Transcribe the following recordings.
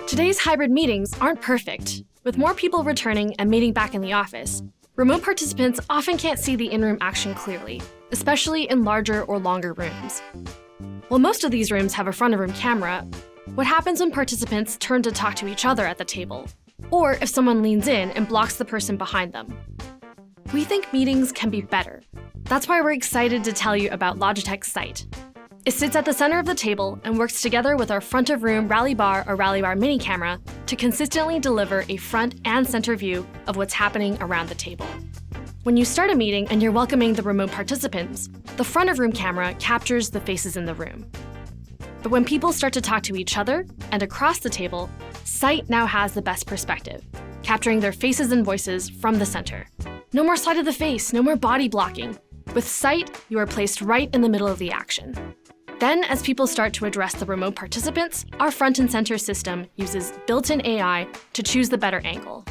Today's hybrid meetings aren't perfect. With more people returning and meeting back in the office, remote participants often can't see the in-room action clearly, especially in larger or longer rooms. While most of these rooms have a front-of-room camera, what happens when participants turn to talk to each other at the table? Or if someone leans in and blocks the person behind them? We think meetings can be better. That's why we're excited to tell you about Logitech Sight. It sits at the center of the table and works together with our front-of-room Rally Bar or Rally Bar mini camera to consistently deliver a front and center view of what's happening around the table. When you start a meeting and you're welcoming the remote participants, the front-of-room camera captures the faces in the room. But when people start to talk to each other and across the table, Sight now has the best perspective, capturing their faces and voices from the center. No more side of the face, no more body blocking. With Sight, you are placed right in the middle of the action. Then, as people start to address the remote participants, our front and center system uses built-in AI to choose the better angle.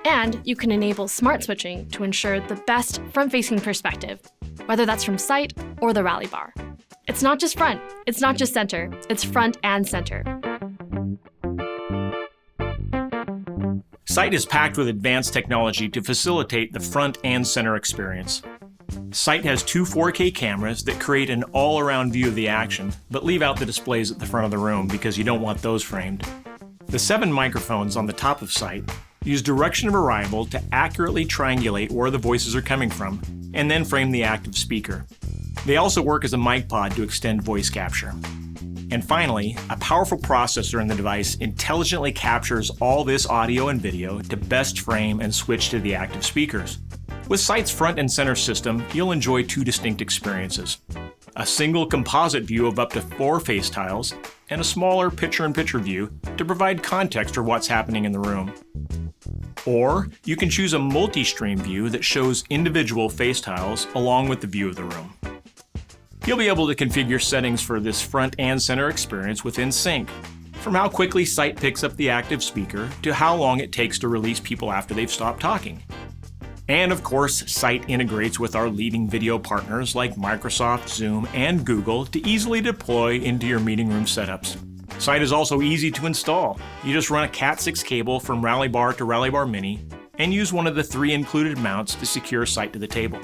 And you can enable smart switching to ensure the best front-facing perspective, whether that's from Sight or the Rally Bar. It's not just front, it's not just center, it's front and center. Sight is packed with advanced technology to facilitate the front and center experience. Sight has two 4K cameras that create an all-around view of the action, but leave out the displays at the front of the room because you don't want those framed. The 7 microphones on the top of Sight use direction of arrival to accurately triangulate where the voices are coming from, and then frame the active speaker. They also work as a mic pod to extend voice capture. And finally, a powerful processor in the device intelligently captures all this audio and video to best frame and switch to the active speakers. With Sight's front and center system, you'll enjoy 2 distinct experiences: a single composite view of up to 4 face tiles, and a smaller picture-in-picture view to provide context for what's happening in the room. Or you can choose a multi-stream view that shows individual face tiles along with the view of the room. You'll be able to configure settings for this front and center experience within sync, from how quickly Sight picks up the active speaker to how long it takes to release people after they've stopped talking. And of course, Sight integrates with our leading video partners like Microsoft, Zoom, and Google to easily deploy into your meeting room setups. Sight is also easy to install. You just run a Cat6 cable from Rally Bar to Rally Bar Mini and use one of the 3 included mounts to secure Sight to the table.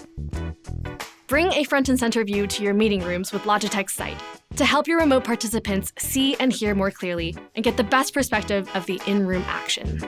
Bring a front and center view to your meeting rooms with Logitech Sight to help your remote participants see and hear more clearly and get the best perspective of the in-room action.